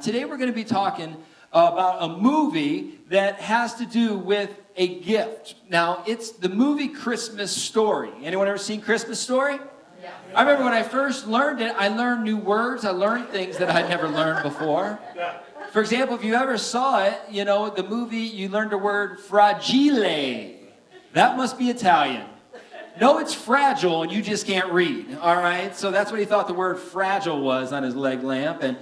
Today we're going to be talking about a movie that has to do with a gift. Now, it's the movie Christmas Story. Anyone ever seen Christmas Story? Yeah. I remember when I first learned it, I learned new words. I learned things that I'd never learned before. For example, if you ever saw it, the movie, you learned the word fragile. That must be Italian. No, it's fragile, and you just can't read, all right? So that's what he thought the word fragile was on his leg lamp. And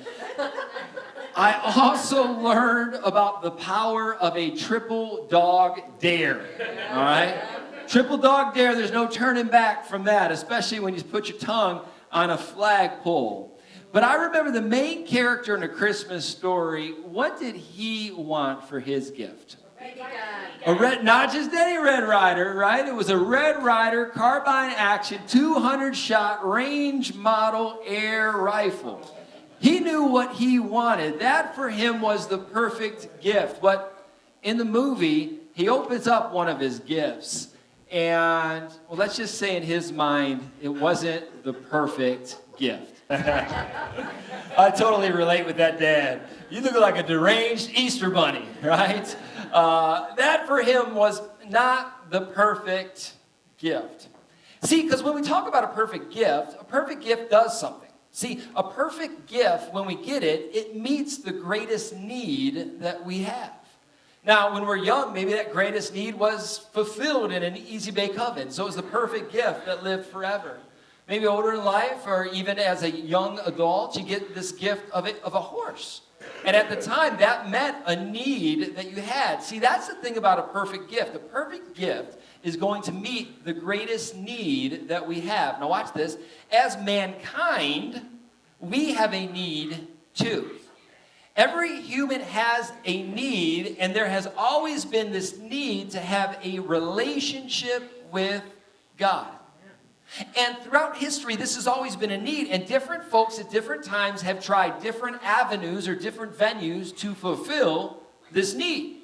I also learned about the power of a triple dog dare, all right? Triple dog dare, there's no turning back from that, especially when you put your tongue on a flagpole. But I remember the main character in A Christmas Story, what did he want for his gift? Not just any Red Ryder, right? It was a Red Ryder carbine action 200-shot range model air rifle. He knew what he wanted. That for him was the perfect gift. But in the movie, he opens up one of his gifts. And, well, let's just say in his mind, it wasn't the perfect gift. I totally relate with that dad. You look like a deranged Easter bunny, right? That for him was not the perfect gift. See, because when we talk about a perfect gift does something. See, a perfect gift, when we get it, it meets the greatest need that we have. Now, when we're young, maybe that greatest need was fulfilled in an easy bake oven. So it was the perfect gift that lived forever. Maybe older in life, or even as a young adult, you get this gift of a horse. And at the time, that met a need that you had. See, that's the thing about a perfect gift. A perfect gift is going to meet the greatest need that we have. Now watch this. As mankind, we have a need too. Every human has a need, and there has always been this need to have a relationship with God. And throughout history, this has always been a need, and different folks at different times have tried different avenues or different venues to fulfill this need.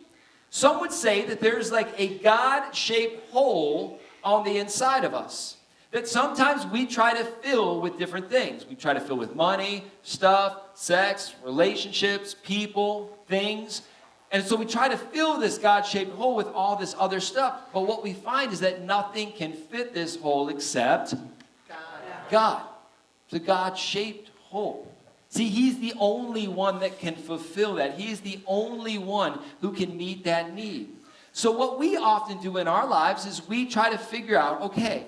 Some would say that there's like a God-shaped hole on the inside of us that sometimes we try to fill with different things. We try to fill with money, stuff, sex, relationships, people, things. And so we try to fill this God-shaped hole with all this other stuff. But what we find is that nothing can fit this hole except God. It's a God-shaped hole. See, he's the only one that can fulfill that. He's the only one who can meet that need. So what we often do in our lives is we try to figure out, okay,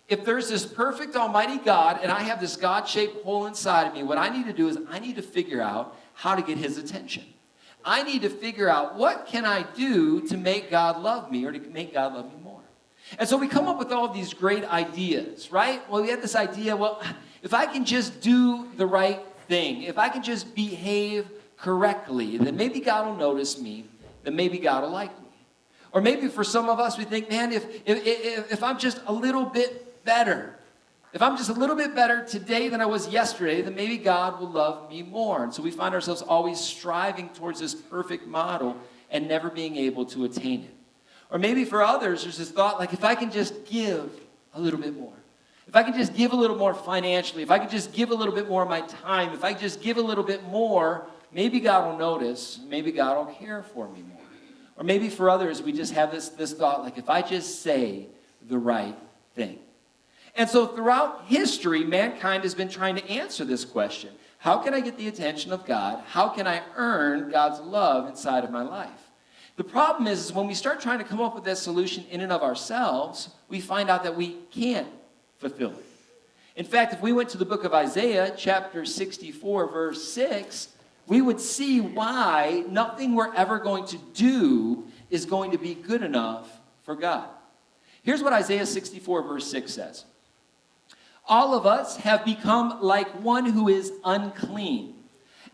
if there's this perfect almighty God and I have this God-shaped hole inside of me, what I need to do is I need to figure out how to get his attention. I need to figure out what can I do to make God love me or to make God love me more. And so we come up with all these great ideas, right? Well, we have this idea, well, if I can just do the right thing, if I can just behave correctly, then maybe God will notice me, then maybe God will like me. Or maybe for some of us, we think, man, if I'm just a little bit better, if I'm just a little bit better today than I was yesterday, then maybe God will love me more. And so we find ourselves always striving towards this perfect model and never being able to attain it. Or maybe for others, there's this thought like, if I can just give a little bit more, if I can just give a little more financially, if I can just give a little bit more of my time, if I just give a little bit more, maybe God will notice, maybe God will care for me more. Or maybe for others, we just have this thought like, if I just say the right thing. And so throughout history, mankind has been trying to answer this question. How can I get the attention of God? How can I earn God's love inside of my life? The problem is when we start trying to come up with that solution in and of ourselves, we find out that we can't fulfill it. In fact, if we went to the book of Isaiah, chapter 64, verse 6, we would see why nothing we're ever going to do is going to be good enough for God. Here's what Isaiah 64, verse 6 says. All of us have become like one who is unclean,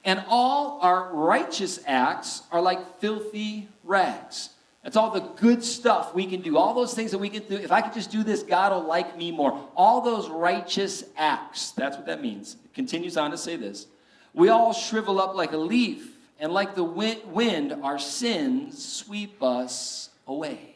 and all our righteous acts are like filthy rags. That's all the good stuff we can do, all those things that we can do. If I could just do this, God will like me more. All those righteous acts, that's what that means. It continues on to say this. We all shrivel up like a leaf, and like the wind, our sins sweep us away.